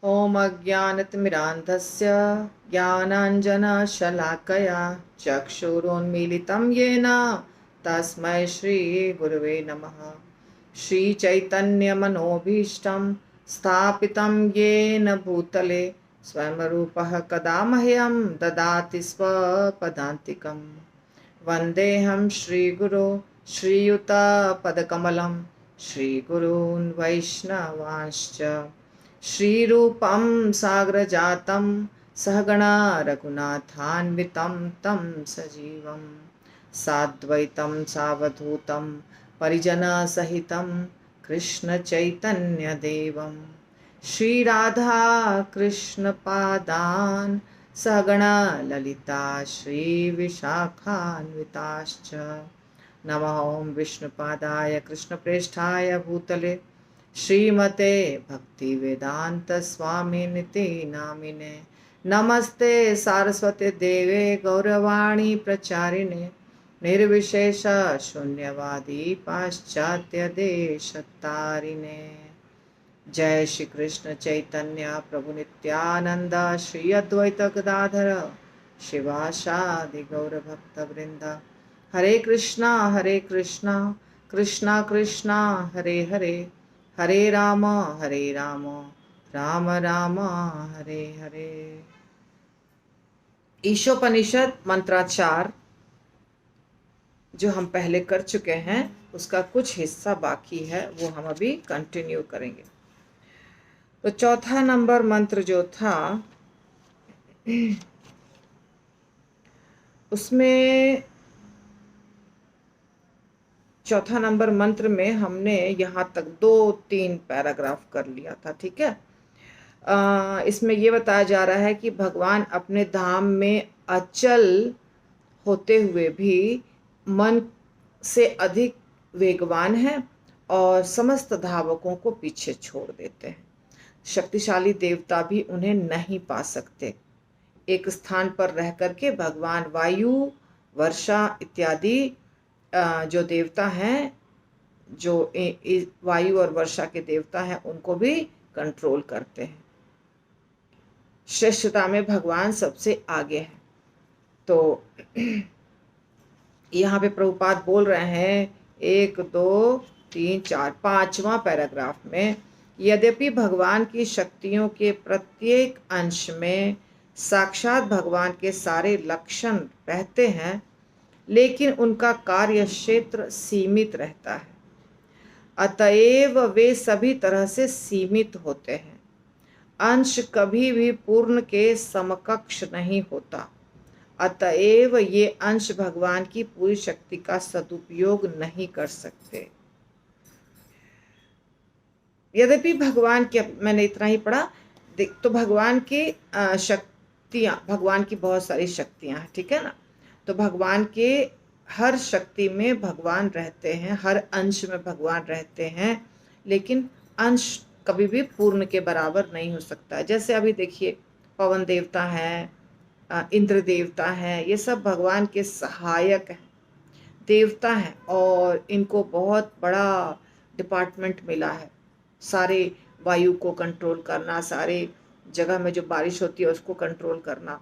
ॐ अज्ञानतिमिरान्धस्य ज्ञानाञ्जनशलाकया चक्षुरुन्मीलितं येन तस्मै श्रीगुरुवे नमः। श्रीचैतन्यमनोभीष्टं स्थापितं येन भूतले स्वयं रूपः कदा मह्यं ददाति स्वपदान्तिकम्। वन्देऽहं श्रीगुरो श्रीयुतपदकमलं श्रीगुरून् वैष्णवांश्च श्रीरूपं साग्रजातं सहगणा रघुनाथान्वितं तं सजीवं साद्वैतं सावधूतं परिजनसहितं कृष्णचैतन्यदेवं श्रीराधा कृष्णपादान् सहगणा ललिता श्रीविशाखान्विताश्च। नमः ॐ विष्णुपादाय कृष्णप्रेष्ठाय भूतले श्रीमते भक्तिवेदांत स्वामिनिति नामिने। नमस्ते सारस्वते देवे गौरवाणी प्रचारिणे निर्विशेष शून्यवादी पाश्चात्य देशतारिणे। जय श्री कृष्ण चैतन्य प्रभु नित्यानंद श्री अद्वैत गदाधर शिवासादि गौर भक्त वृंद। हरे कृष्णा कृष्णा कृष्णा हरे हरे, हरे राम राम राम हरे हरे। ईशोपनिषद मंत्राचार जो हम पहले कर चुके हैं उसका कुछ हिस्सा बाकी है, वो हम अभी कंटिन्यू करेंगे। तो चौथा नंबर मंत्र जो था उसमें चौथा नंबर मंत्र में हमने यहाँ तक 2-3 पैराग्राफ कर लिया था, ठीक है। इसमें ये बताया जा रहा है कि भगवान अपने धाम में अचल होते हुए भी मन से अधिक वेगवान है और समस्त धावकों को पीछे छोड़ देते हैं। शक्तिशाली देवता भी उन्हें नहीं पा सकते। एक स्थान पर रह करके भगवान वायु, वर्षा इत्यादि जो देवता हैं, जो वायु और वर्षा के देवता हैं, उनको भी कंट्रोल करते हैं। श्रेष्ठता में भगवान सबसे आगे है। तो यहाँ पे प्रभुपाद बोल रहे हैं 1, 2, 3, 4, 5वां पैराग्राफ में, यद्यपि भगवान की शक्तियों के प्रत्येक अंश में साक्षात भगवान के सारे लक्षण रहते हैं, लेकिन उनका कार्य क्षेत्र सीमित रहता है। अतएव वे सभी तरह से सीमित होते हैं। अंश कभी भी पूर्ण के समकक्ष नहीं होता। अतएव ये अंश भगवान की पूरी शक्ति का सदुपयोग नहीं कर सकते। यद्यपि भगवान के, मैंने इतना ही पढ़ा, तो भगवान की शक्तियां, भगवान की बहुत सारी शक्तियां हैं, ठीक है ना। तो भगवान के हर शक्ति में भगवान रहते हैं, हर अंश में भगवान रहते हैं, लेकिन अंश कभी भी पूर्ण के बराबर नहीं हो सकता। जैसे अभी देखिए, पवन देवता है, इंद्र देवता है, ये सब भगवान के सहायक हैं, देवता हैं, और इनको बहुत बड़ा डिपार्टमेंट मिला है। सारे वायु को कंट्रोल करना, सारे जगह में जो बारिश होती है उसको कंट्रोल करना,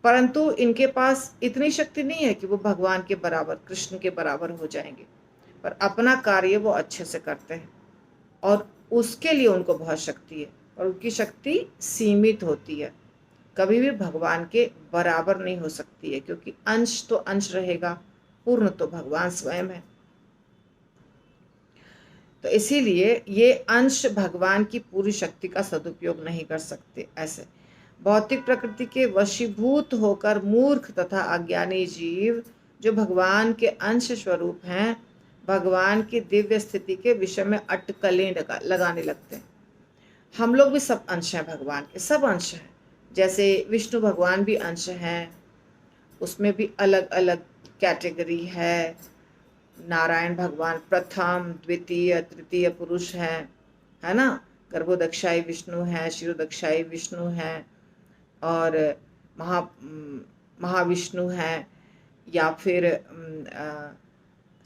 परंतु इनके पास इतनी शक्ति नहीं है कि वो भगवान के बराबर, कृष्ण के बराबर हो जाएंगे। पर अपना कार्य वो अच्छे से करते हैं और उसके लिए उनको बहुत शक्ति है, और उनकी शक्ति सीमित होती है, कभी भी भगवान के बराबर नहीं हो सकती है, क्योंकि अंश तो अंश रहेगा, पूर्ण तो भगवान स्वयं है। तो इसीलिए ये अंश भगवान की पूरी शक्ति का सदुपयोग नहीं कर सकते। ऐसे भौतिक प्रकृति के वशीभूत होकर मूर्ख तथा अज्ञानी जीव, जो भगवान के अंश स्वरूप हैं, भगवान की दिव्य स्थिति के विषय में अटकलें लगाने लगते हैं। हम लोग भी सब अंश हैं भगवान के, सब अंश हैं। जैसे विष्णु भगवान भी अंश हैं, उसमें भी अलग अलग कैटेगरी है। नारायण भगवान प्रथम, द्वितीय, तृतीय पुरुष हैं, है ना। गर्भोदक्षाई विष्णु है, शिरोदक्षाई विष्णु है, और महाविष्णु है, या फिर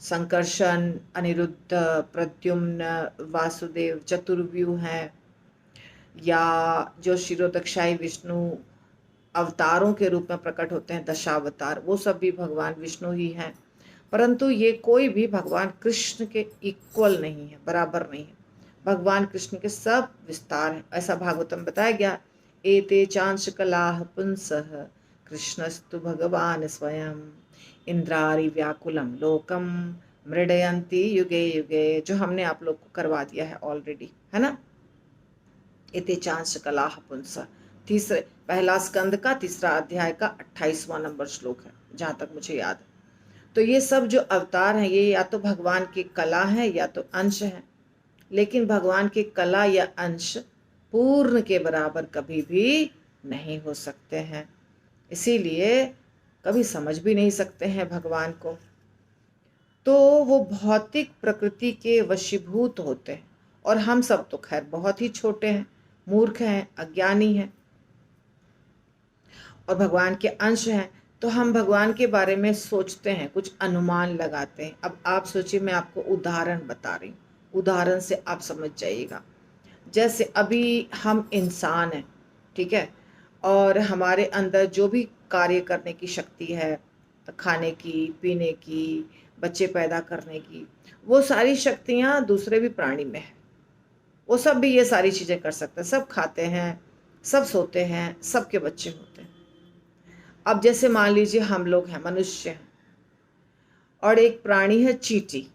संकर्षण, अनिरुद्ध, प्रद्युम्न, वासुदेव, चतुर्व्यूह हैं। या जो क्षीरोदक्षाई विष्णु अवतारों के रूप में प्रकट होते हैं, दशावतार, वो सब भी भगवान विष्णु ही हैं। परंतु ये कोई भी भगवान कृष्ण के इक्वल नहीं है, बराबर नहीं है। भगवान कृष्ण के सब विस्तार हैं, ऐसा भागवतम में बताया गया। एते चांश कलाः पुंसः कृष्णस्तु भगवान स्वयं इंद्रारि व्याकुलम लोकम मृडयंती युगे युगे, जो हमने आप लोग को करवा दिया है ऑलरेडी, है ना। एते चांश कलाः पुंसः, तीसरे पहला स्कंद का तीसरा अध्याय का 28वां नंबर श्लोक है, जहां तक मुझे याद है। तो ये सब जो अवतार हैं, ये या तो भगवान की कला है या तो अंश है, लेकिन भगवान की कला या अंश पूर्ण के बराबर कभी भी नहीं हो सकते हैं। इसीलिए कभी समझ भी नहीं सकते हैं भगवान को। तो वो भौतिक प्रकृति के वशीभूत होते हैं, और हम सब तो खैर बहुत ही छोटे हैं, मूर्ख हैं, अज्ञानी हैं, और भगवान के अंश हैं। तो हम भगवान के बारे में सोचते हैं, कुछ अनुमान लगाते हैं। अब आप सोचिए, मैं आपको उदाहरण बता रही हूँ, उदाहरण से आप समझ जाइएगा। जैसे अभी हम इंसान हैं, ठीक है, और हमारे अंदर जो भी कार्य करने की शक्ति है, खाने की, पीने की, बच्चे पैदा करने की, वो सारी शक्तियाँ दूसरे भी प्राणी में है। वो सब भी ये सारी चीज़ें कर सकते हैं, सब खाते हैं, सब सोते हैं, सबके बच्चे होते हैं। अब जैसे मान लीजिए हम लोग हैं, मनुष्य हैं, और एक प्राणी है चींटी।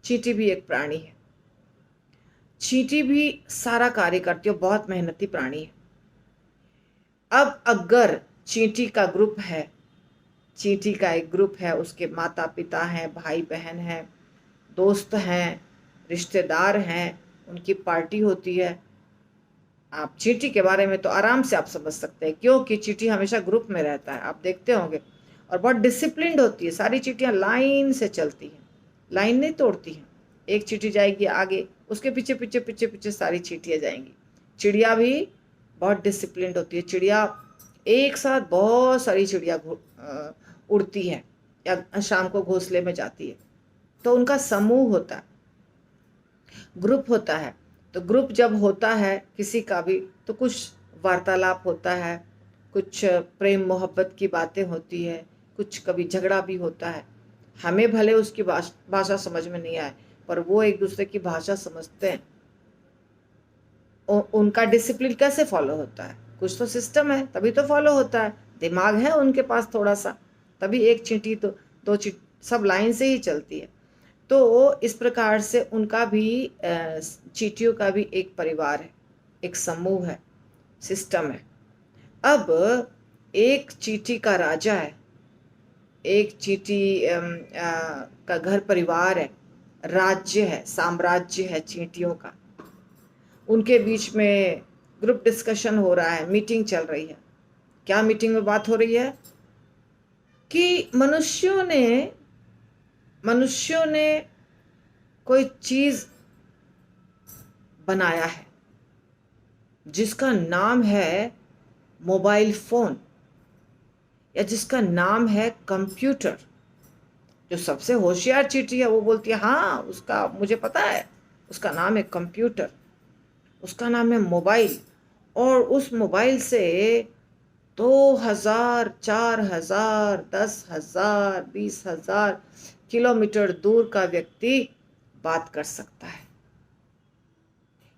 चींटी भी एक प्राणी है। चींटी भी सारा कार्य करती है, बहुत मेहनती प्राणी है। अब अगर चींटी का ग्रुप है, चींटी का एक ग्रुप है, उसके माता पिता हैं, भाई बहन हैं, दोस्त हैं, रिश्तेदार हैं, उनकी पार्टी होती है। आप चींटी के बारे में तो आराम से आप समझ सकते हैं, क्योंकि चींटी हमेशा ग्रुप में रहता है, आप देखते होंगे, और बहुत डिसिप्लिन्ड होती है। सारी चींटियां लाइन से चलती हैं, लाइन नहीं तोड़ती हैं। एक चींटी जाएगी आगे, उसके पीछे पीछे पीछे पीछे सारी चींटियां जाएंगी। चिड़िया भी बहुत डिसिप्लिन्ड होती है। चिड़िया एक साथ बहुत सारी चिड़िया उड़ती है, या शाम को घोंसले में जाती है। तो उनका समूह होता है, ग्रुप होता है। तो ग्रुप जब होता है किसी का भी, तो कुछ वार्तालाप होता है, कुछ प्रेम मोहब्बत की बातें होती है, कुछ कभी झगड़ा भी होता है। हमें भले उसकी भाषा समझ में नहीं आए, पर वो एक दूसरे की भाषा समझते हैं। उनका डिसिप्लिन कैसे फॉलो होता है? कुछ तो सिस्टम है, तभी तो फॉलो होता है। दिमाग है उनके पास थोड़ा सा, तभी एक चींटी तो दो चींटी सब लाइन से ही चलती है। तो इस प्रकार से उनका भी, चींटियों का भी एक परिवार है, एक समूह है, सिस्टम है। अब एक चींटी का राजा है, एक चींटी का घर परिवार है, राज्य है, साम्राज्य है चींटियों का। उनके बीच में ग्रुप डिस्कशन हो रहा है, मीटिंग चल रही है। क्या मीटिंग में बात हो रही है? कि मनुष्यों ने कोई चीज बनाया है जिसका नाम है मोबाइल फोन, या जिसका नाम है कंप्यूटर। जो सबसे होशियार चींटी है वो बोलती है, हाँ उसका मुझे पता है, उसका नाम है कंप्यूटर, उसका नाम है मोबाइल। और उस मोबाइल से 2000, 4000, 10,000, 20,000 किलोमीटर दूर का व्यक्ति बात कर सकता है,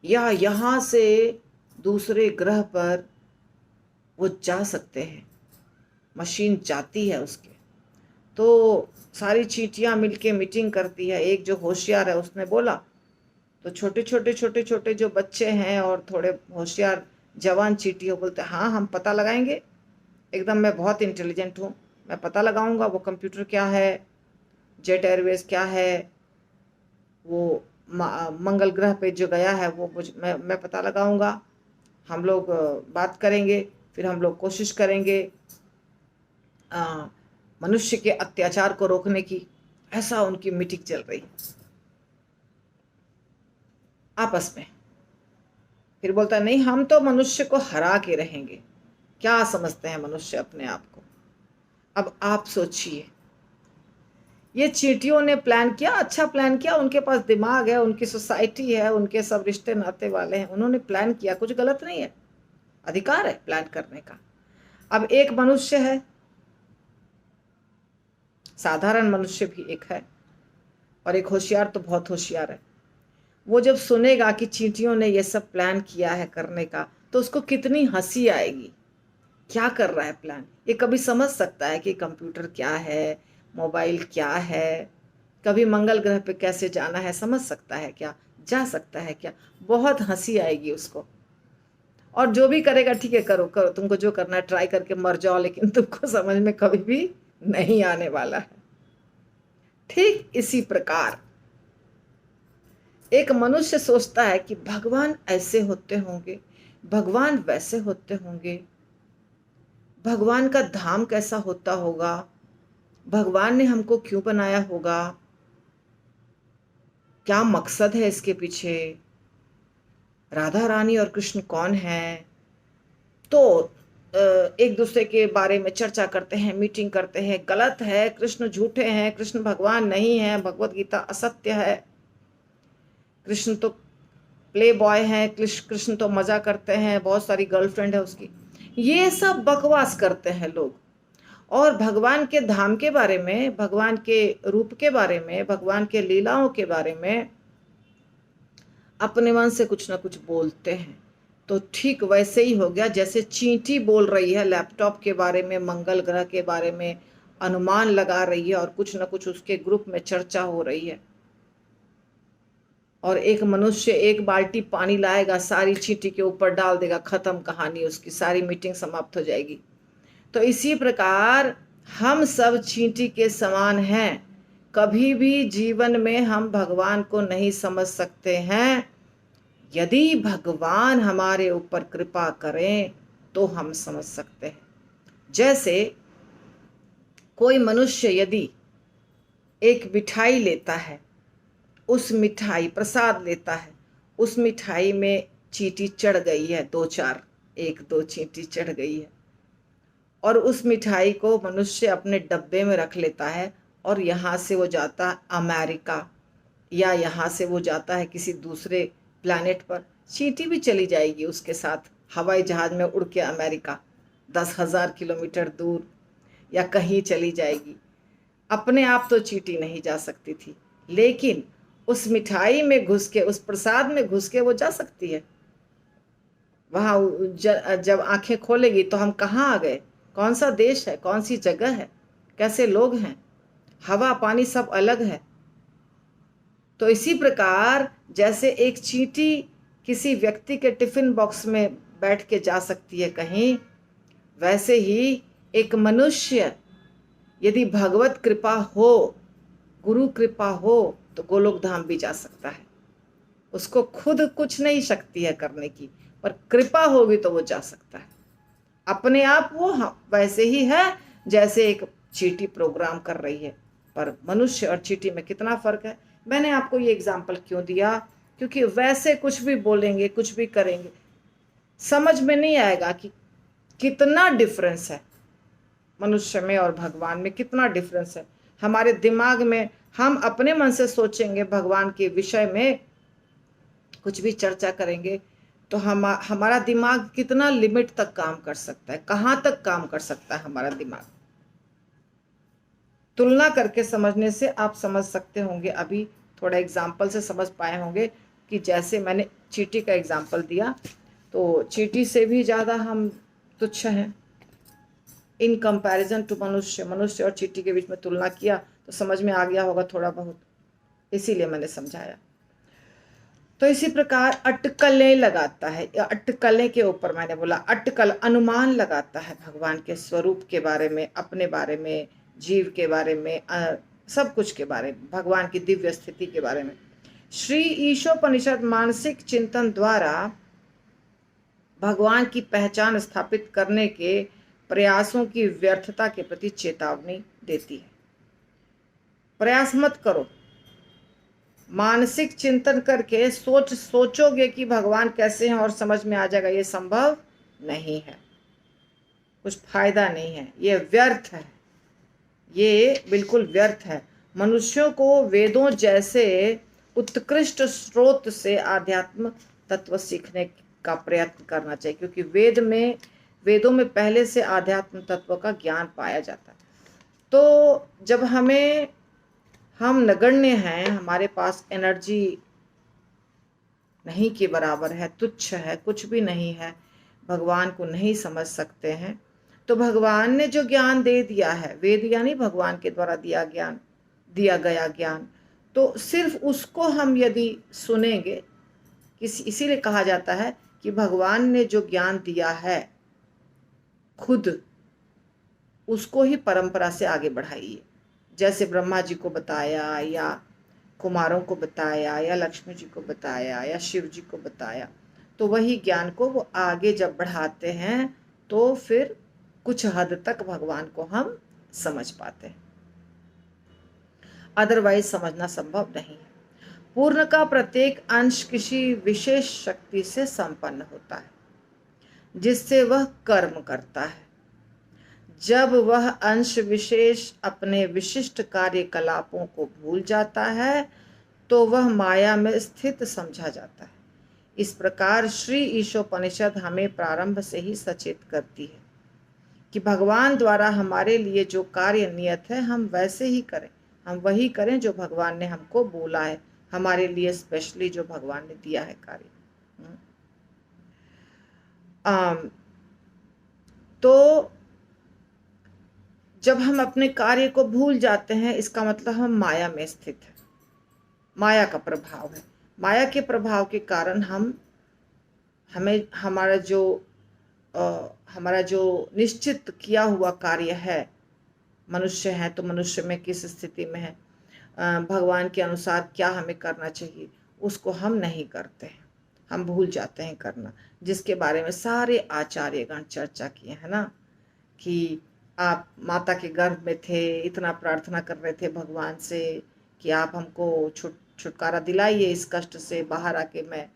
या यहाँ से दूसरे ग्रह पर वो जा सकते हैं। मशीन जाती है उसके। तो सारी चींटियां मिलके मीटिंग करती है। एक जो होशियार है उसने बोला, तो छोटे छोटे छोटे छोटे जो बच्चे हैं और थोड़े होशियार जवान चींटियों बोलते हैं, हाँ हम पता लगाएंगे, एकदम मैं बहुत इंटेलिजेंट हूँ, मैं पता लगाऊंगा वो कंप्यूटर क्या है, जेट एयरवेज क्या है, वो मंगल ग्रह पे जो गया है वो मैं पता लगाऊंगा। हम लोग बात करेंगे, फिर हम लोग कोशिश करेंगे मनुष्य के अत्याचार को रोकने की। ऐसा उनकी मीटिंग चल रही आपस में। फिर बोलता नहीं, हम तो मनुष्य को हरा के रहेंगे। क्या समझते हैं मनुष्य अपने आप को? अब आप सोचिए, ये चींटियों ने प्लान किया, अच्छा प्लान किया, उनके पास दिमाग है, उनकी सोसाइटी है, उनके सब रिश्ते नाते वाले हैं, उन्होंने प्लान किया, कुछ गलत नहीं है, अधिकार है प्लान करने का। अब एक मनुष्य है, साधारण मनुष्य भी एक है, और एक होशियार तो बहुत होशियार है। वो जब सुनेगा कि चींटियों ने ये सब प्लान किया है करने का, तो उसको कितनी हंसी आएगी। क्या कर रहा है प्लान, ये कभी समझ सकता है कि कंप्यूटर क्या है, मोबाइल क्या है, कभी मंगल ग्रह पे कैसे जाना है, समझ सकता है क्या, जा सकता है क्या? बहुत हंसी आएगी उसको। और जो भी करेगा, ठीक है करो करो, तुमको जो करना है ट्राई करके मर जाओ, लेकिन तुमको समझ में कभी भी नहीं आने वाला है। ठीक इसी प्रकार एक मनुष्य सोचता है कि भगवान ऐसे होते होंगे, भगवान वैसे होते होंगे, भगवान का धाम कैसा होता होगा, भगवान ने हमको क्यों बनाया होगा, क्या मकसद है इसके पीछे, राधा रानी और कृष्ण कौन है। तो एक दूसरे के बारे में चर्चा करते हैं, मीटिंग करते हैं, गलत है, कृष्ण झूठे हैं, कृष्ण भगवान नहीं है, भगवत गीता असत्य है, कृष्ण तो प्ले बॉय है, कृष्ण तो मजा करते हैं, बहुत सारी गर्लफ्रेंड है उसकी। ये सब बकवास करते हैं लोग। और भगवान के धाम के बारे में, भगवान के रूप के बारे में, भगवान के लीलाओं के बारे में अपने मन से कुछ ना कुछ बोलते हैं। तो ठीक वैसे ही हो गया जैसे चींटी बोल रही है लैपटॉप के बारे में, मंगल ग्रह के बारे में अनुमान लगा रही है, और कुछ ना कुछ उसके ग्रुप में चर्चा हो रही है। और एक मनुष्य एक बाल्टी पानी लाएगा, सारी चींटी के ऊपर डाल देगा, खत्म कहानी, उसकी सारी मीटिंग समाप्त हो जाएगी। तो इसी प्रकार हम सब चींटी के समान हैं। कभी भी जीवन में हम भगवान को नहीं समझ सकते हैं। यदि भगवान हमारे ऊपर कृपा करें तो हम समझ सकते हैं। जैसे कोई मनुष्य यदि एक मिठाई लेता है, उस मिठाई प्रसाद लेता है, उस मिठाई में चींटी चढ़ गई है, दो चार, एक दो चींटी चढ़ गई है, और उस मिठाई को मनुष्य अपने डब्बे में रख लेता है, और यहाँ से वो जाता अमेरिका, या यहाँ से वो जाता है किसी दूसरे प्लैनेट पर, चींटी भी चली जाएगी उसके साथ हवाई जहाज में उड़ के अमेरिका, 10,000 किलोमीटर दूर या कहीं चली जाएगी। अपने आप तो चींटी नहीं जा सकती थी, लेकिन उस मिठाई में घुस के, उस प्रसाद में घुस के वो जा सकती है। वहाँ जब आंखें खोलेगी तो हम कहाँ आ गए, कौन सा देश है, कौन सी जगह है, कैसे लोग हैं, हवा पानी सब अलग है। तो इसी प्रकार जैसे एक चींटी किसी व्यक्ति के टिफिन बॉक्स में बैठ के जा सकती है कहीं, वैसे ही एक मनुष्य यदि भगवत कृपा हो, गुरु कृपा हो, तो गोलोक धाम भी जा सकता है। उसको खुद कुछ नहीं शक्ति है करने की, पर कृपा होगी तो वो जा सकता है। अपने आप वो वैसे ही है जैसे एक चींटी प्रोग्राम कर रही है। पर मनुष्य और चींटी में कितना फर्क है। मैंने आपको ये एग्जाम्पल क्यों दिया, क्योंकि वैसे कुछ भी बोलेंगे, कुछ भी करेंगे, समझ में नहीं आएगा कि कितना डिफरेंस है मनुष्य में और भगवान में, कितना डिफरेंस है। हमारे दिमाग में हम अपने मन से सोचेंगे, भगवान के विषय में कुछ भी चर्चा करेंगे, तो हमारा दिमाग कितना लिमिट तक काम कर सकता है, कहाँ तक काम कर सकता है हमारा दिमाग। तुलना करके समझने से आप समझ सकते होंगे, अभी थोड़ा एग्जाम्पल से समझ पाए होंगे कि जैसे मैंने चींटी का एग्जाम्पल दिया, तो चींटी से भी ज़्यादा हम तुच्छ हैं इन कंपैरिजन टू मनुष्य। मनुष्य और चींटी के बीच में तुलना किया तो समझ में आ गया होगा थोड़ा बहुत, इसीलिए मैंने समझाया। तो इसी प्रकार अटकलें लगाता है, या अटकलें के ऊपर मैंने बोला अटकल, अनुमान लगाता है भगवान के स्वरूप के बारे में, अपने बारे में, जीव के बारे में, सब कुछ के बारे में, भगवान की दिव्य स्थिति के बारे में। श्री ईशोपनिषद मानसिक चिंतन द्वारा भगवान की पहचान स्थापित करने के प्रयासों की व्यर्थता के प्रति चेतावनी देती है। प्रयास मत करो, मानसिक चिंतन करके सोचोगे कि भगवान कैसे हैं और समझ में आ जाएगा, ये संभव नहीं है, कुछ फायदा नहीं है, ये व्यर्थ है, ये बिल्कुल व्यर्थ है। मनुष्यों को वेदों जैसे उत्कृष्ट स्रोत से आध्यात्म तत्व सीखने का प्रयत्न करना चाहिए, क्योंकि वेदों में पहले से आध्यात्म तत्व का ज्ञान पाया जाता है। तो जब हम नगण्य हैं, हमारे पास एनर्जी नहीं के बराबर है, तुच्छ है, कुछ भी नहीं है, भगवान को नहीं समझ सकते हैं, तो भगवान ने जो ज्ञान दे दिया है, वेद यानी भगवान के द्वारा दिया गया ज्ञान, तो सिर्फ उसको हम यदि सुनेंगे, इसीलिए कहा जाता है कि भगवान ने जो ज्ञान दिया है खुद उसको ही परंपरा से आगे बढ़ाइए। जैसे ब्रह्मा जी को बताया, या कुमारों को बताया, या लक्ष्मी जी को बताया, या शिव जी को बताया, तो वही ज्ञान को वो आगे जब बढ़ाते हैं तो फिर कुछ हद तक भगवान को हम समझ पाते हैं, अदरवाइज समझना संभव नहीं है। पूर्ण का प्रत्येक अंश किसी विशेष शक्ति से संपन्न होता है, जिससे वह कर्म करता है। जब वह अंश विशेष अपने विशिष्ट कार्यकलापों को भूल जाता है तो वह माया में स्थित समझा जाता है। इस प्रकार श्री ईशोपनिषद हमें प्रारंभ से ही सचेत करती है कि भगवान द्वारा हमारे लिए जो कार्य नियत है हम वैसे ही करें, हम वही करें जो भगवान ने हमको बोला है, हमारे लिए स्पेशली जो भगवान ने दिया है कार्य। तो जब हम अपने कार्य को भूल जाते हैं, इसका मतलब हम माया में स्थित है, माया का प्रभाव है। माया के प्रभाव के कारण हमें हमारा जो निश्चित किया हुआ कार्य है, मनुष्य है तो मनुष्य में किस स्थिति में है, भगवान के अनुसार क्या हमें करना चाहिए, उसको हम नहीं करते हैं, हम भूल जाते हैं करना, जिसके बारे में सारे आचार्यगण चर्चा किए हैं ना, कि आप माता के गर्भ में थे, इतना प्रार्थना कर रहे थे भगवान से कि आप हमको छुटकारा दिलाइए इस कष्ट से, बाहर आके मैं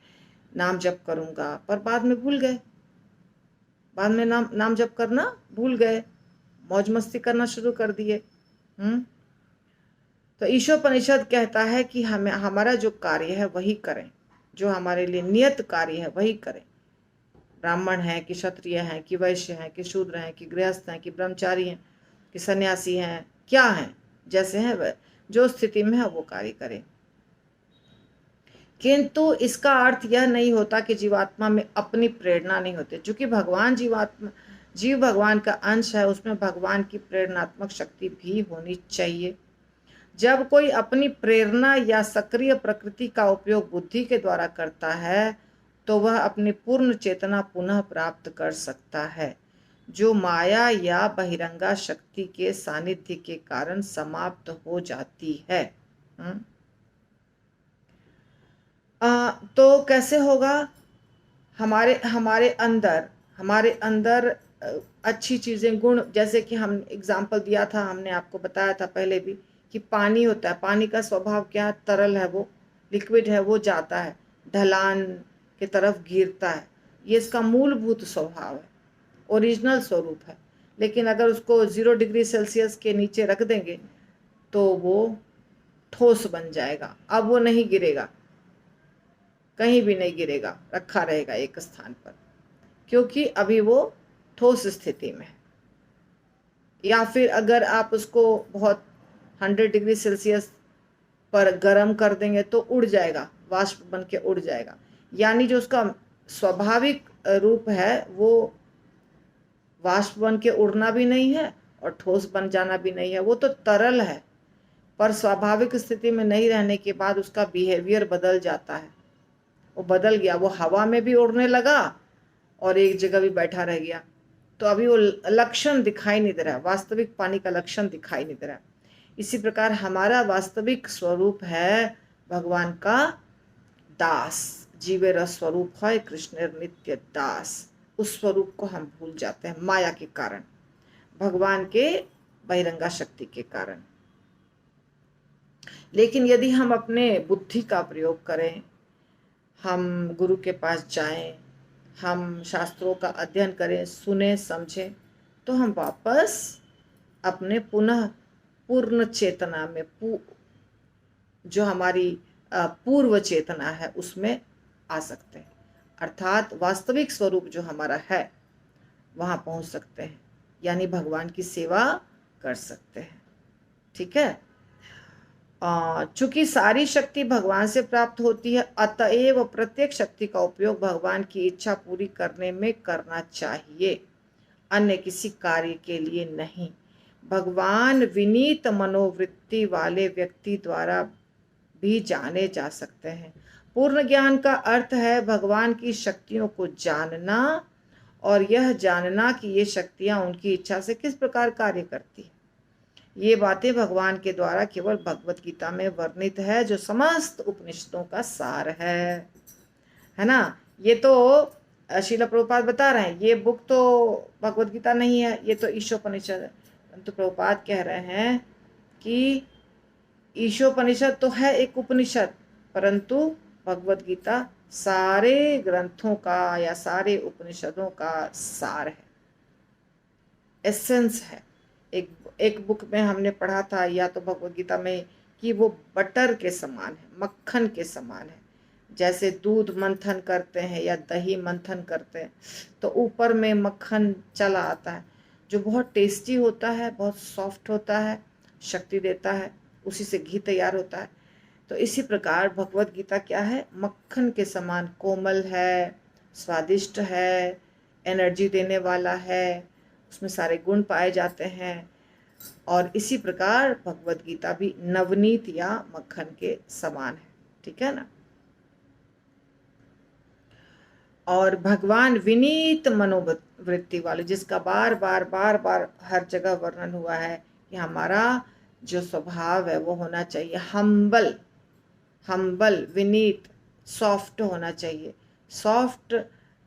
नाम जप करूंगा, पर बाद में भूल गए, बाद में नाम जप करना भूल गए, मौज मस्ती करना शुरू कर दिए। तो ईशोपनिषद कहता है कि हमें हमारा जो कार्य है वही करें, जो हमारे लिए नियत कार्य है वही करें। ब्राह्मण हैं कि क्षत्रिय हैं कि वैश्य हैं कि शूद्र हैं कि गृहस्थ हैं कि ब्रह्मचारी हैं कि सन्यासी हैं, क्या हैं, जैसे हैं वह जो स्थिति में है वो कार्य करें। किंतु इसका अर्थ यह नहीं होता कि जीवात्मा में अपनी प्रेरणा नहीं होती, चूंकि जीव भगवान का अंश है, उसमें भगवान की प्रेरणात्मक शक्ति भी होनी चाहिए। जब कोई अपनी प्रेरणा या सक्रिय प्रकृति का उपयोग बुद्धि के द्वारा करता है तो वह अपनी पूर्ण चेतना पुनः प्राप्त कर सकता है, जो माया या बहिरंगा शक्ति के सानिध्य के कारण समाप्त हो जाती है। तो कैसे होगा? हमारे अंदर अच्छी चीजें, गुण, जैसे कि हम एग्जाम्पल दिया था, हमने आपको बताया था पहले भी कि पानी होता है, पानी का स्वभाव क्या है, तरल है, वो लिक्विड है, वो जाता है, ढलान की तरफ गिरता है, ये इसका मूलभूत स्वभाव है, ओरिजिनल स्वरूप है। लेकिन अगर उसको 0 डिग्री सेल्सियस के नीचे रख देंगे तो वो ठोस बन जाएगा, अब वो नहीं गिरेगा, कहीं भी नहीं गिरेगा, रखा रहेगा एक स्थान पर, क्योंकि अभी वो ठोस स्थिति में है। या फिर अगर आप उसको बहुत 100 डिग्री सेल्सियस पर गर्म कर देंगे तो उड़ जाएगा, वाष्प बन के उड़ जाएगा, यानी जो उसका स्वाभाविक रूप है वो वाष्प बन के उड़ना भी नहीं है और ठोस बन जाना भी नहीं है, वो तो तरल है, पर स्वाभाविक स्थिति में नहीं रहने के बाद उसका बिहेवियर बदल जाता है, वो बदल गया, वो हवा में भी उड़ने लगा और एक जगह भी बैठा रह गया, तो अभी वो लक्षण दिखाई नहीं दे रहा है, वास्तविक पानी का लक्षण दिखाई नहीं दे रहा है। इसी प्रकार हमारा वास्तविक स्वरूप है भगवान का दास, जीवेर स्वरूप है कृष्ण नित्य दास, उस स्वरूप को हम भूल जाते हैं माया के कारण, भगवान के बहिरंगा शक्ति के कारण। लेकिन यदि हम अपने बुद्धि का प्रयोग करें, हम गुरु के पास जाएं, हम शास्त्रों का अध्ययन करें, सुने समझें, तो हम वापस अपने पुनः पूर्ण चेतना में, जो हमारी पूर्व चेतना है उसमें आ सकते हैं, अर्थात वास्तविक स्वरूप जो हमारा है वहाँ पहुँच सकते हैं, यानी भगवान की सेवा कर सकते हैं। ठीक है। चूंकि सारी शक्ति भगवान से प्राप्त होती है, अतएव प्रत्येक शक्ति का उपयोग भगवान की इच्छा पूरी करने में करना चाहिए, अन्य किसी कार्य के लिए नहीं। भगवान विनीत मनोवृत्ति वाले व्यक्ति द्वारा भी जाने जा सकते हैं। पूर्ण ज्ञान का अर्थ है भगवान की शक्तियों को जानना और यह जानना कि ये शक्तियां उनकी इच्छा से किस प्रकार कार्य करती है। ये बातें भगवान के द्वारा केवल भगवत गीता में वर्णित है, जो समस्त उपनिषदों का सार है ना। ये तो श्रील प्रभुपाद बता रहे हैं, ये बुक तो भगवत गीता नहीं है, ये तो ईशोपनिषद है। तो प्रभुपाद कह रहे हैं कि ईशोपनिषद तो है एक उपनिषद, परंतु भगवत गीता सारे ग्रंथों का या सारे उपनिषदों का सार है, एसेंस है। एक बुक में हमने पढ़ा था, या तो भगवत गीता में, कि वो बटर के समान है, मक्खन के समान है। जैसे दूध मंथन करते हैं या दही मंथन करते हैं तो ऊपर में मक्खन चला आता है, जो बहुत टेस्टी होता है, बहुत सॉफ्ट होता है, शक्ति देता है, उसी से घी तैयार होता है। तो इसी प्रकार भगवत गीता क्या है, मक्खन के समान कोमल है, स्वादिष्ट है, एनर्जी देने वाला है, उसमें सारे गुण पाए जाते हैं। और इसी प्रकार भगवत गीता भी नवनीत या मक्खन के समान है। ठीक है ना। और भगवान विनीत मनोवृत्ति वाले, जिसका बार बार बार बार हर जगह वर्णन हुआ है कि हमारा जो स्वभाव है वो होना चाहिए हम्बल, विनीत, सॉफ्ट होना चाहिए। सॉफ्ट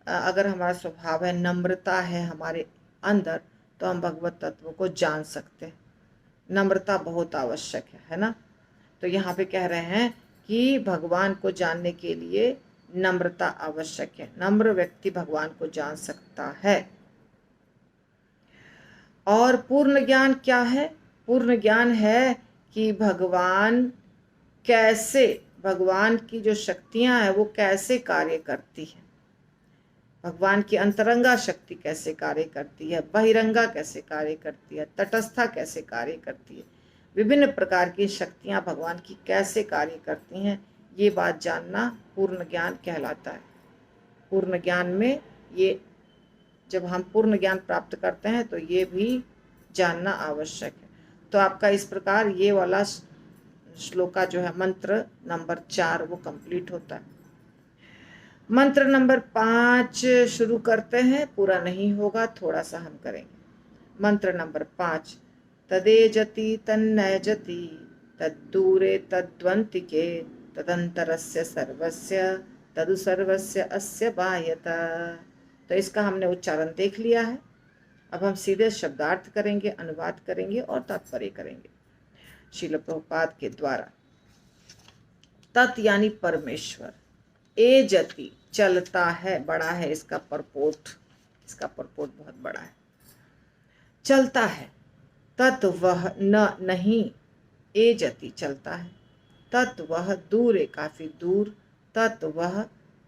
अगर हमारा स्वभाव है, नम्रता है हमारे अंदर, तो हम भगवत तत्व को जान सकते हैं। नम्रता बहुत आवश्यक है ना। तो यहाँ पे कह रहे हैं कि भगवान को जानने के लिए नम्रता आवश्यक है। नम्र व्यक्ति भगवान को जान सकता है। और पूर्ण ज्ञान क्या है? पूर्ण ज्ञान है कि भगवान की जो शक्तियां हैं वो कैसे कार्य करती है, भगवान की अंतरंगा शक्ति कैसे कार्य करती है, बहिरंगा कैसे कार्य करती है, तटस्था कैसे कार्य करती है, विभिन्न प्रकार की शक्तियां भगवान की कैसे कार्य करती हैं, ये बात जानना पूर्ण ज्ञान कहलाता है। पूर्ण ज्ञान में ये, जब हम पूर्ण ज्ञान प्राप्त करते हैं तो ये भी जानना आवश्यक है। तो आपका इस प्रकार ये वाला श्लोका जो है, मंत्र नंबर 4 वो कंप्लीट होता है। मंत्र नंबर 5 शुरू करते हैं, पूरा नहीं होगा, थोड़ा सा हम करेंगे। मंत्र नंबर 5, तदेजति तन्नयजति तद्दूरे तद्वंतिके तदंतरस्य सर्वस्य तदु सर्वस्य अस्य बाह्यता। तो इसका हमने उच्चारण देख लिया है। अब हम सीधे शब्दार्थ करेंगे, अनुवाद करेंगे और तात्पर्य करेंगे श्रील प्रभुपाद के द्वारा। तत् यानी परमेश्वर, एजति चलता है, बड़ा है इसका परपोट, बहुत बड़ा है, चलता है। तत् वह, न नहीं, एजति चलता है। तत् वह दूर, काफी दूर। तत् वह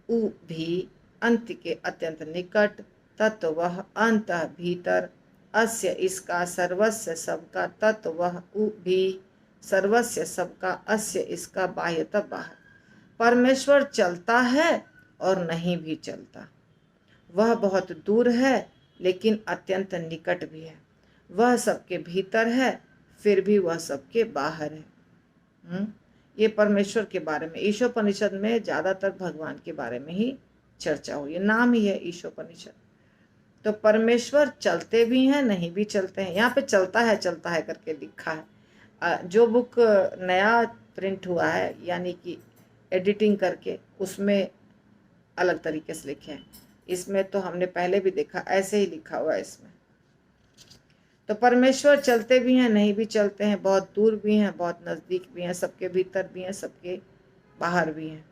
उ भी, अंत के अत्यंत निकट। तत् वह अंत भीतर। अस्य इसका, सर्वस्य सबका। तत् वह उ भी, सर्वस्य सबका। अस्य इसका, बाह्यतः बाहर। परमेश्वर चलता है और नहीं भी चलता। वह बहुत दूर है लेकिन अत्यंत निकट भी है। वह सबके भीतर है फिर भी वह सबके बाहर है। ये परमेश्वर के बारे में ईशोपनिषद में ज्यादातर भगवान के बारे में ही चर्चा हुई है, नाम ही है ईशोपनिषद। तो परमेश्वर चलते भी हैं, नहीं भी चलते हैं। यहाँ पे चलता है करके लिखा है। जो बुक नया प्रिंट हुआ है, यानी कि एडिटिंग करके, उसमें अलग तरीके से लिखे हैं। इसमें तो हमने पहले भी देखा, ऐसे ही लिखा हुआ है इसमें। तो परमेश्वर चलते भी हैं, नहीं भी चलते हैं, बहुत दूर भी हैं, बहुत नजदीक भी हैं, सबके भीतर भी हैं, सबके बाहर भी हैं।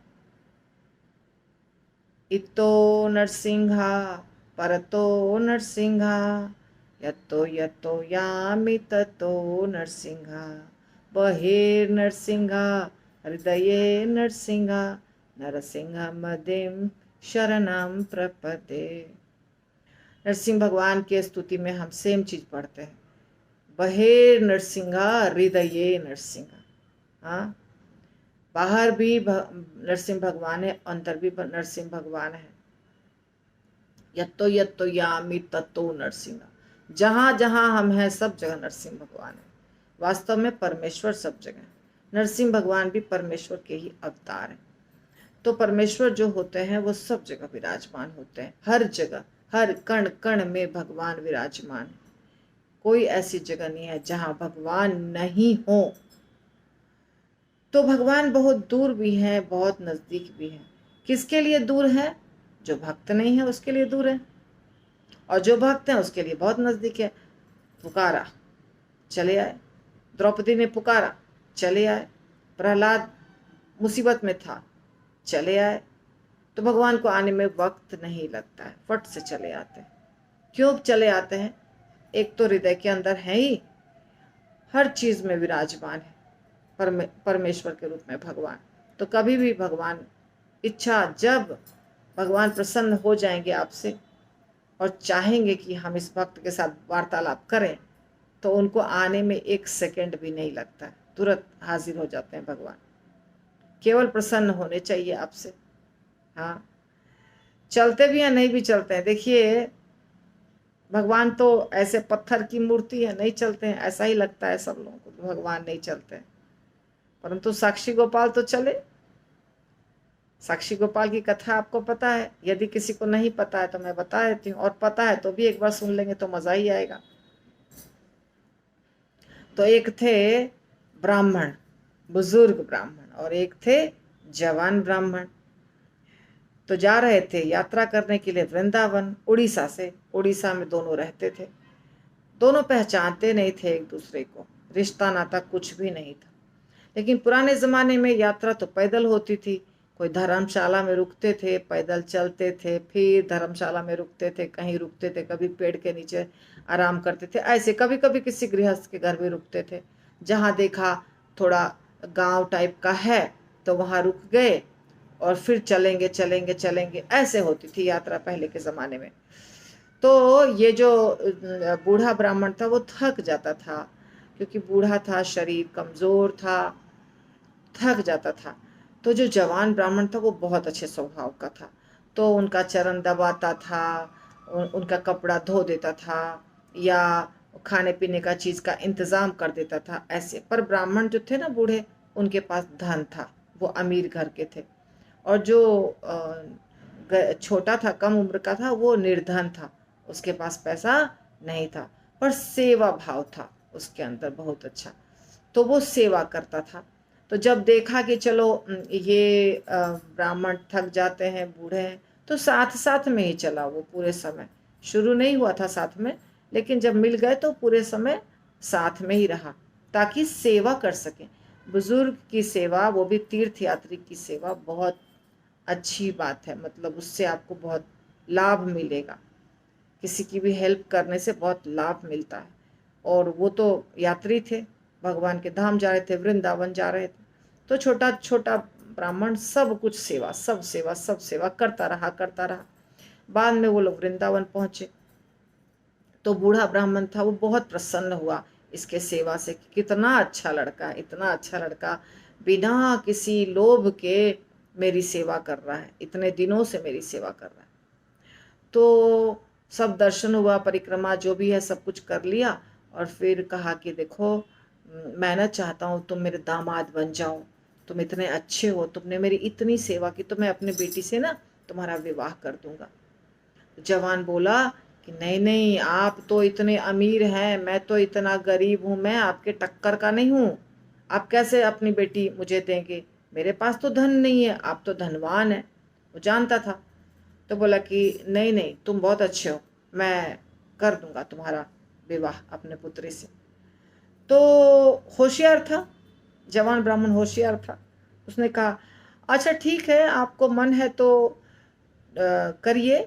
इतो नरसिंहा परतो नरसिंहा यत्तो यत्तो यामि ततो नरसिंह बहिर्नरसिंह हृदये नरसिंह नरसिंह मदिम शरणं प्रपदे। नरसिंह भगवान की स्तुति में हम सेम चीज पढ़ते हैं, बहिर नरसिंह हृदये नरसिंह। हाँ, बाहर भी नरसिंह भगवान है, अंदर भी नरसिंह भगवान है। यत्तो यत्तो यामि तत्तो नरसिंह, जहां जहां हम हैं सब जगह नरसिंह भगवान है। वास्तव में परमेश्वर सब जगह है, नरसिंह भगवान भी परमेश्वर के ही अवतार हैं। तो परमेश्वर जो होते हैं वो सब जगह विराजमान होते हैं, हर जगह, हर कण कण में भगवान विराजमान है। कोई ऐसी जगह नहीं है जहां भगवान नहीं हो। तो भगवान बहुत दूर भी है, बहुत नजदीक भी है। किसके लिए दूर है? जो भक्त नहीं है उसके लिए दूर है, और जो भक्त है उसके लिए बहुत नजदीक है। पुकारा चले आए, द्रौपदी ने पुकारा चले आए, प्रहलाद मुसीबत में था चले आए। तो भगवान को आने में वक्त नहीं लगता है, फट से चले आते हैं। क्यों चले आते हैं? एक तो हृदय के अंदर है ही, हर चीज में विराजमान है परमेश्वर के रूप में भगवान। तो कभी भी भगवान इच्छा, जब भगवान प्रसन्न हो जाएंगे आपसे और चाहेंगे कि हम इस भक्त के साथ वार्तालाप करें, तो उनको आने में एक सेकंड भी नहीं लगता है, तुरंत हाजिर हो जाते हैं भगवान। केवल प्रसन्न होने चाहिए आपसे। हाँ, चलते भी हैं नहीं भी चलते हैं। देखिए भगवान तो ऐसे पत्थर की मूर्ति है, नहीं चलते हैं, ऐसा ही लगता है सब लोगों को भगवान नहीं चलते हैं। परंतु साक्षी गोपाल तो चले। साक्षी गोपाल की कथा आपको पता है, यदि किसी को नहीं पता है तो मैं बता देती हूँ, और पता है तो भी एक बार सुन लेंगे तो मजा ही आएगा। तो एक थे ब्राह्मण, बुजुर्ग ब्राह्मण, और एक थे जवान ब्राह्मण। तो जा रहे थे यात्रा करने के लिए वृंदावन, उड़ीसा से। उड़ीसा में दोनों रहते थे, दोनों पहचानते नहीं थे एक दूसरे को, रिश्ता नाता कुछ भी नहीं था। लेकिन पुराने ज़माने में यात्रा तो पैदल होती थी। कोई धर्मशाला में रुकते थे, पैदल चलते थे, फिर धर्मशाला में रुकते थे, कहीं रुकते थे, कभी पेड़ के नीचे आराम करते थे, ऐसे कभी कभी किसी गृहस्थ के घर भी रुकते थे। जहाँ देखा थोड़ा गांव टाइप का है तो वहाँ रुक गए, और फिर चलेंगे चलेंगे चलेंगे, ऐसे होती थी यात्रा पहले के ज़माने में। तो ये जो बूढ़ा ब्राह्मण था वो थक जाता था, क्योंकि बूढ़ा था, शरीर कमज़ोर था, थक जाता था। तो जो जवान ब्राह्मण था वो बहुत अच्छे स्वभाव का था, तो उनका चरण दबाता था, उनका कपड़ा धो देता था, या खाने पीने का चीज़ का इंतज़ाम कर देता था ऐसे। पर ब्राह्मण जो थे ना बूढ़े, उनके पास धन था, वो अमीर घर के थे। और जो छोटा था, कम उम्र का था, वो निर्धन था, उसके पास पैसा नहीं था, पर सेवा भाव था उसके अंदर बहुत अच्छा। तो वो सेवा करता था। तो जब देखा कि चलो ये ब्राह्मण थक जाते हैं, बूढ़े हैं, तो साथ साथ में ही चला वो पूरे समय। शुरू नहीं हुआ था साथ में, लेकिन जब मिल गए तो पूरे समय साथ में ही रहा, ताकि सेवा कर सके। बुजुर्ग की सेवा, वो भी तीर्थ यात्री की सेवा, बहुत अच्छी बात है। मतलब उससे आपको बहुत लाभ मिलेगा, किसी की भी हेल्प करने से बहुत लाभ मिलता है। और वो तो यात्री थे, भगवान के धाम जा रहे थे, वृंदावन जा रहे थे। तो छोटा छोटा ब्राह्मण सब कुछ सेवा, सब सेवा, सब सेवा करता रहा करता रहा। बाद में वो लोग वृंदावन पहुंचे। तो बूढ़ा ब्राह्मण था, वो बहुत प्रसन्न हुआ इसके सेवा से, कितना अच्छा लड़का है, इतना अच्छा लड़का, बिना किसी लोभ के मेरी सेवा कर रहा है, इतने दिनों से मेरी सेवा कर रहा है। तो सब दर्शन हुआ, परिक्रमा जो भी है सब कुछ कर लिया, और फिर कहा कि देखो मैं ना चाहता हूँ तुम मेरे दामाद बन जाओ, तुम इतने अच्छे हो, तुमने मेरी इतनी सेवा की, तो मैं अपने बेटी से ना तुम्हारा विवाह कर दूंगा। जवान बोला कि नहीं नहीं, आप तो इतने अमीर हैं, मैं तो इतना गरीब हूँ, मैं आपके टक्कर का नहीं हूँ, आप कैसे अपनी बेटी मुझे देंगे? मेरे पास तो धन नहीं है, आप तो धनवान हैं। वो जानता था। तो बोला कि नहीं नहीं, तुम बहुत अच्छे हो, मैं कर दूंगा तुम्हारा विवाह अपने पुत्री से। तो होशियार था, जवान ब्राह्मण होशियार था। उसने कहा अच्छा ठीक है, आपको मन है तो करिए,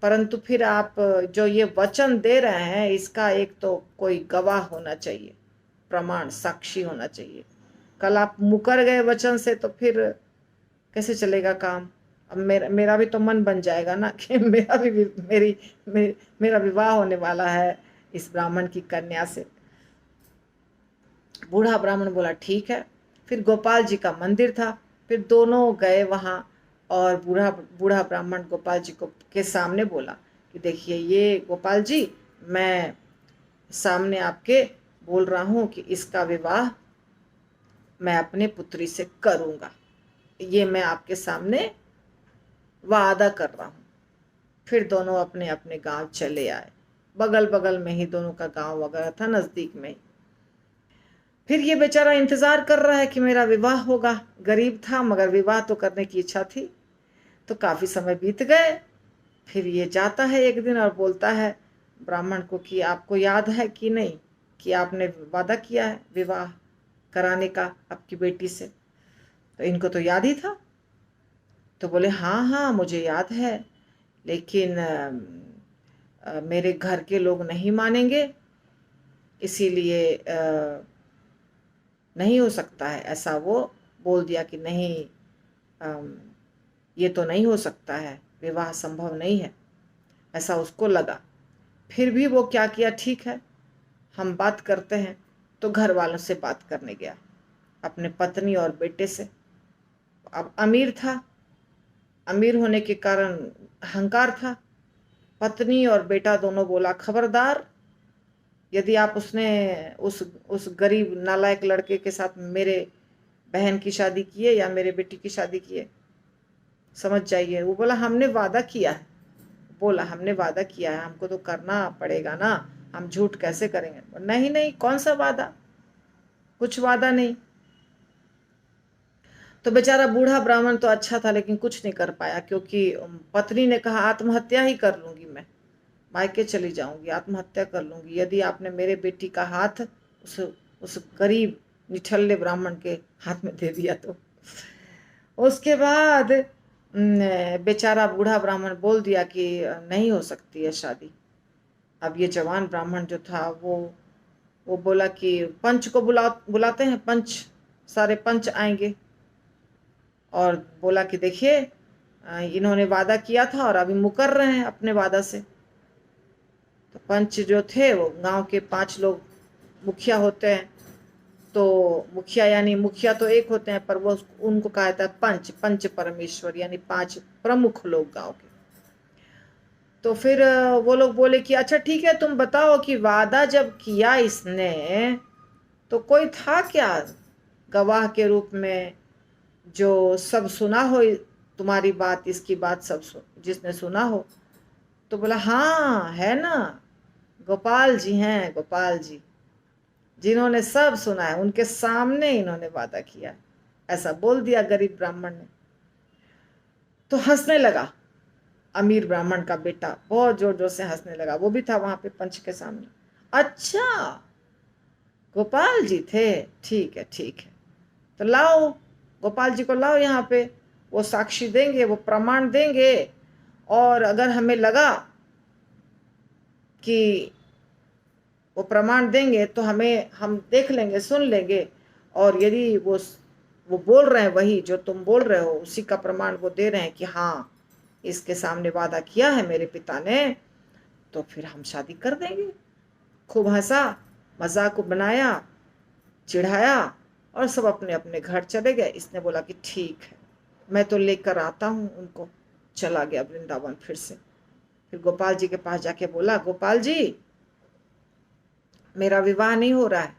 परंतु फिर आप जो ये वचन दे रहे हैं इसका एक तो कोई गवाह होना चाहिए, प्रमाण, साक्षी होना चाहिए। कल आप मुकर गए वचन से तो फिर कैसे चलेगा काम। अब मेरा भी तो मन बन जाएगा ना कि मेरा भी मेरा विवाह होने वाला है इस ब्राह्मण की कन्या से। बूढ़ा ब्राह्मण बोला ठीक है। फिर गोपाल जी का मंदिर था, फिर दोनों गए वहाँ, और बूढ़ा बूढ़ा ब्राह्मण गोपाल जी को के सामने बोला कि देखिए ये गोपाल जी, मैं सामने आपके बोल रहा हूँ कि इसका विवाह मैं अपने पुत्री से करूँगा, ये मैं आपके सामने वादा कर रहा हूँ। फिर दोनों अपने अपने गांव चले आए। बगल बगल में ही दोनों का गांव वगैरह था, नज़दीक में ही। फिर ये बेचारा इंतज़ार कर रहा है कि मेरा विवाह होगा। गरीब था मगर विवाह तो करने की इच्छा थी। तो काफ़ी समय बीत गए। फिर ये जाता है एक दिन और बोलता है ब्राह्मण को कि आपको याद है कि नहीं कि आपने वादा किया है विवाह कराने का आपकी बेटी से। तो इनको तो याद ही था। तो बोले हाँ हाँ मुझे याद है, लेकिन मेरे घर के लोग नहीं मानेंगे, इसीलिए नहीं हो सकता है ऐसा। वो बोल दिया कि नहीं, ये तो नहीं हो सकता है, विवाह संभव नहीं है, ऐसा उसको लगा। फिर भी वो क्या किया, ठीक है हम बात करते हैं। तो घर वालों से बात करने गया, अपने पत्नी और बेटे से। अब अमीर था, अमीर होने के कारण अहंकार था। पत्नी और बेटा दोनों बोला खबरदार, यदि आप उस गरीब नालायक लड़के के साथ मेरे बहन की शादी किए या मेरे बेटी की शादी किए, समझ जाइए। वो बोला हमने वादा किया है, बोला हमने वादा किया है, हमको तो करना पड़ेगा ना, हम झूठ कैसे करेंगे। नहीं नहीं, कौन सा वादा, कुछ वादा नहीं। तो बेचारा बूढ़ा ब्राह्मण तो अच्छा था लेकिन कुछ नहीं कर पाया, क्योंकि पत्नी ने कहा आत्महत्या ही कर लूंगी, मैं मायके चली जाऊंगी, आत्महत्या कर लूंगी यदि आपने मेरे बेटी का हाथ उस गरीब निठल्ले ब्राह्मण के हाथ में दे दिया तो। उसके बाद बेचारा बूढ़ा ब्राह्मण बोल दिया कि नहीं हो सकती है शादी। अब ये जवान ब्राह्मण जो था वो बोला कि पंच को बुलाते हैं, पंच, सारे पंच आएंगे। और बोला कि देखिए इन्होंने वादा किया था और अभी मुकर रहे हैं अपने वादा से। तो पंच जो थे वो गांव के 5 लोग मुखिया होते हैं। तो मुखिया यानी मुखिया तो एक होते हैं, पर वो उनको कहा जाता है पंच, पंच परमेश्वर, यानी 5 प्रमुख लोग गांव के। तो फिर वो लोग बोले कि अच्छा ठीक है, तुम बताओ कि वादा जब किया इसने तो कोई था क्या गवाह के रूप में जो सब सुना हो, तुम्हारी बात, इसकी बात सब जिसने सुना हो। तो बोला हाँ है ना, गोपाल जी हैं, गोपाल जी, जिन्होंने सब सुना है, उनके सामने इन्होंने वादा किया, ऐसा बोल दिया गरीब ब्राह्मण ने। तो हंसने लगा अमीर ब्राह्मण का बेटा, बहुत जोर जोर से हंसने लगा। वो भी था वहां पे पंच के सामने। अच्छा गोपाल जी थे, ठीक है ठीक है, तो लाओ गोपाल जी को लाओ यहाँ पे, वो साक्षी देंगे, वो प्रमाण देंगे। और अगर हमें लगा कि वो प्रमाण देंगे तो हम देख लेंगे, सुन लेंगे, और यदि वो बोल रहे हैं वही जो तुम बोल रहे हो, उसी का प्रमाण वो दे रहे हैं कि हाँ इसके सामने वादा किया है मेरे पिता ने, तो फिर हम शादी कर देंगे। खूब हंसा, मजाक को बनाया, चिढ़ाया, और सब अपने अपने घर चले गए। इसने बोला कि ठीक है मैं तो लेकर आता हूँ उनको। चला गया वृंदावन फिर से। फिर गोपाल जी के पास जाके बोला गोपाल जी मेरा विवाह नहीं हो रहा है,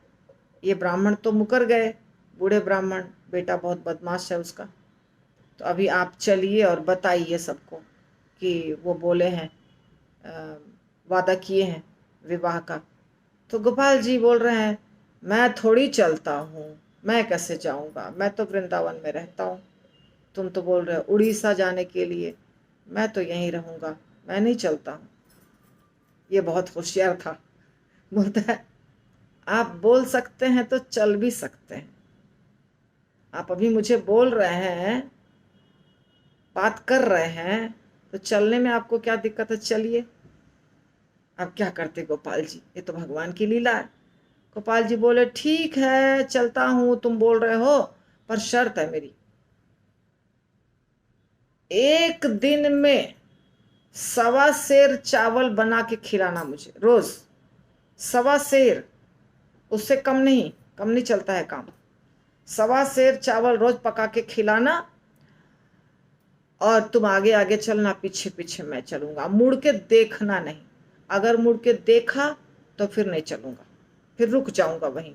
ये ब्राह्मण तो मुकर गए, बूढ़े ब्राह्मण, बेटा बहुत बदमाश है उसका। तो अभी आप चलिए और बताइए सबको कि वो बोले हैं, वादा किए हैं विवाह का। तो गोपाल जी बोल रहे हैं मैं थोड़ी चलता हूँ, मैं कैसे जाऊँगा, मैं तो वृंदावन में रहता हूँ, तुम तो बोल रहे हो उड़ीसा जाने के लिए, मैं तो यहीं रहूँगा, मैं नहीं चलता हूँ। ये बहुत होशियार था। बोलता है आप बोल सकते हैं तो चल भी सकते हैं, आप अभी मुझे बोल रहे हैं, बात कर रहे हैं, तो चलने में आपको क्या दिक्कत है, चलिए। अब क्या करते गोपाल जी, ये तो भगवान की लीला है। गोपाल जी बोले ठीक है चलता हूं, तुम बोल रहे हो, पर शर्त है मेरी, एक दिन में 1.25 सेर चावल बना के खिलाना मुझे रोज। 1.25 सेर, उससे कम नहीं, कम नहीं चलता है काम। 1.25 सेर चावल रोज पका के खिलाना, और तुम आगे आगे चलना, पीछे पीछे मैं चलूंगा, मुड़ के देखना नहीं। अगर मुड़ के देखा तो फिर नहीं चलूंगा, फिर रुक जाऊंगा वहीं।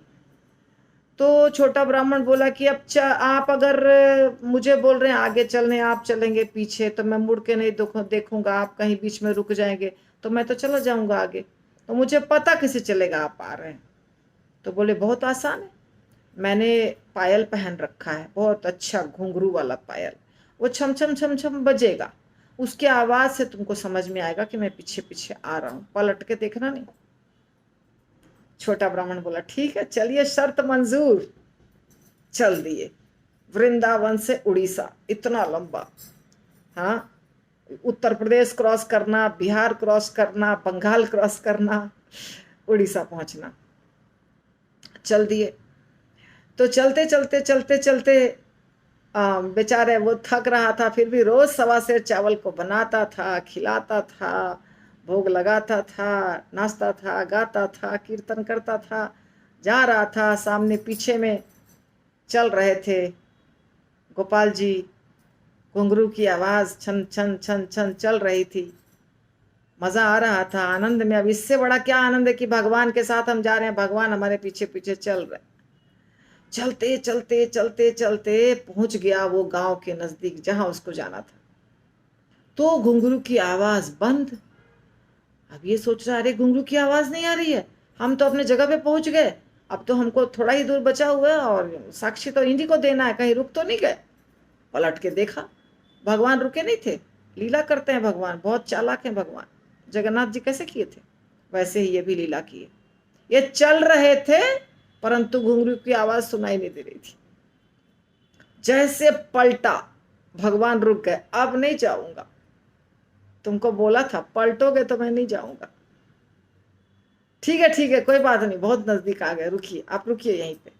तो छोटा ब्राह्मण बोला कि अब आप अगर मुझे बोल रहे हैं आगे चलने, आप चलेंगे पीछे, तो मैं मुड़ के नहीं देखूंगा, आप कहीं बीच में रुक जाएंगे तो मैं तो चला जाऊंगा आगे, तो मुझे पता कैसे चलेगा आप आ रहे हैं। तो बोले बहुत आसान है, मैंने पायल पहन रखा है, बहुत अच्छा घुंघरू वाला पायल, वो छम छम छम छम बजेगा, उसके आवाज से तुमको समझ में आएगा कि मैं पीछे पीछे आ रहा हूं, पलट के देखना नहीं। छोटा ब्राह्मण बोला ठीक है चलिए, शर्त मंजूर। चल दिए। वृंदावन से उड़ीसा, इतना लंबा, हाँ, उत्तर प्रदेश क्रॉस करना, बिहार क्रॉस करना, बंगाल क्रॉस करना, उड़ीसा पहुंचना। चल दिए। तो चलते चलते चलते चलते बेचारे वो थक रहा था, फिर भी रोज 1.25 सेर चावल को बनाता था, खिलाता था, भोग लगाता था, नाचता था, गाता था, कीर्तन करता था, जा रहा था। सामने पीछे में चल रहे थे गोपाल जी, घुंघरू की आवाज छन छन छन छन चल रही थी, मजा आ रहा था, आनंद में। अब इससे बड़ा क्या आनंद है कि भगवान के साथ हम जा रहे हैं, भगवान हमारे पीछे पीछे चल रहे। चलते चलते चलते चलते पहुंच गया वो गांव के नजदीक जहां उसको जाना था। तो घुंघरू की आवाज बंद। अब ये सोच रहा अरे घुंघरू की आवाज नहीं आ रही है, हम तो अपने जगह पे पहुंच गए, अब तो हमको थोड़ा ही दूर बचा हुआ है और साक्षी तो इन्हीं को देना है, कहीं रुक तो नहीं गए। पलट के देखा, भगवान रुके नहीं थे। लीला करते हैं भगवान, बहुत चालाक हैं भगवान। जगन्नाथ जी कैसे किए थे वैसे ही ये भी लीला किए। ये चल रहे थे परंतु घुंघरू की आवाज सुनाई नहीं दे रही थी। जैसे पलटा, भगवान रुक गए, अब नहीं जाऊंगा, तुमको बोला था पलटोगे तो मैं नहीं जाऊंगा। ठीक है कोई बात नहीं, बहुत नजदीक आ गए, रुकिए आप, रुकिए यहीं पे।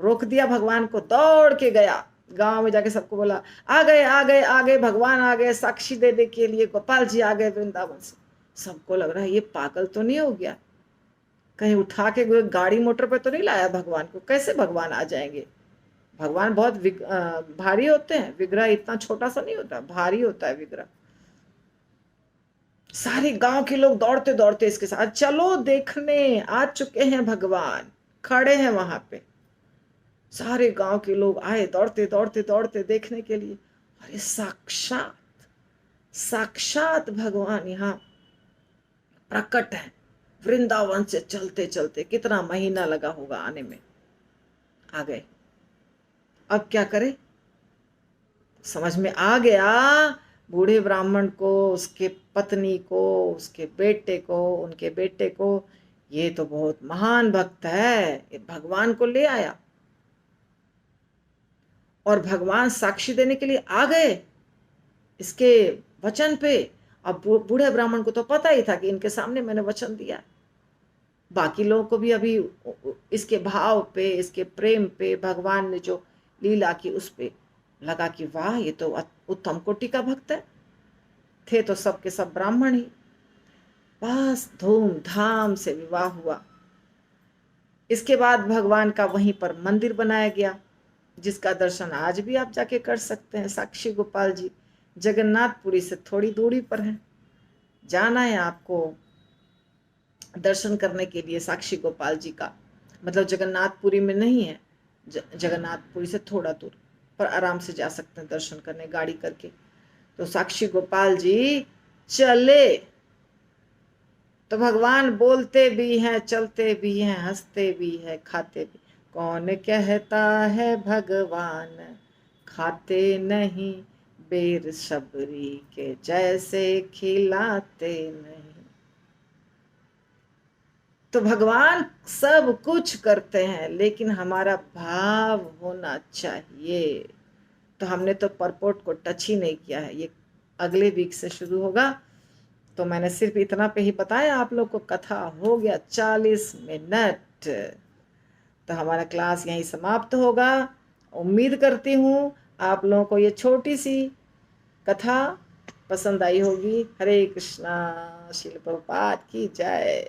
रोक दिया भगवान को, दौड़ के गया गांव में, जाके सबको बोला आ गए आ गए आ गए, भगवान आ गए साक्षी देने के लिए, गोपाल जी आ गए वृंदावन से। सबको लग रहा है ये पागल तो नहीं हो गया, कहीं उठा के गाड़ी मोटर पे तो नहीं लाया भगवान को, कैसे भगवान आ जाएंगे। भगवान बहुत भारी होते हैं, विग्रह इतना छोटा सा नहीं होता, भारी होता है विग्रह। सारे गांव के लोग दौड़ते दौड़ते इसके साथ, चलो देखने आ चुके हैं भगवान, खड़े हैं वहां पे। सारे गांव के लोग आए दौड़ते दौड़ते दौड़ते देखने के लिए। अरे साक्षात साक्षात भगवान यहाँ प्रकट है। वृंदावन से चलते चलते कितना महीना लगा होगा आने में, आ गए। अब क्या करे, समझ में आ गया बूढ़े ब्राह्मण को, उसके पत्नी को, उसके बेटे को, उनके बेटे को, ये तो बहुत महान भक्त है, ये भगवान को ले आया और भगवान साक्षी देने के लिए आ गए इसके वचन पे। अब बूढ़े ब्राह्मण को तो पता ही था कि इनके सामने मैंने वचन दिया। बाकी लोगों को भी अभी इसके भाव पे, इसके प्रेम पे, भगवान ने जो लीला की उस पे लगा कि वाह ये तो उत्तम कोटि का भक्त है। थे तो सब के सब ब्राह्मण ही। बस धूमधाम से विवाह हुआ। इसके बाद भगवान का वहीं पर मंदिर बनाया गया, जिसका दर्शन आज भी आप जाके कर सकते हैं। साक्षी गोपाल जी जगन्नाथपुरी से थोड़ी दूरी पर हैं, जाना है आपको दर्शन करने के लिए साक्षी गोपाल जी का, मतलब जगन्नाथपुरी में नहीं है, जगन्नाथपुरी से थोड़ा दूर पर आराम से जा सकते हैं दर्शन करने गाड़ी करके। तो साक्षी गोपाल जी चले तो भगवान बोलते भी हैं, चलते भी हैं, हंसते भी हैं, खाते भी। कौन कहता है भगवान खाते नहीं, बेर सबरी के जैसे खिलाते नहीं। तो भगवान सब कुछ करते हैं लेकिन हमारा भाव होना चाहिए। तो हमने तो परपोर्ट को टच ही नहीं किया है, ये अगले वीक से शुरू होगा। तो मैंने सिर्फ इतना पे ही बताया आप लोग को। कथा हो गया 40 मिनट। तो हमारा क्लास यहीं समाप्त होगा। उम्मीद करती हूँ आप लोगों को ये छोटी सी कथा पसंद आई होगी। हरे कृष्णा। श्रील प्रभुपाद की जय।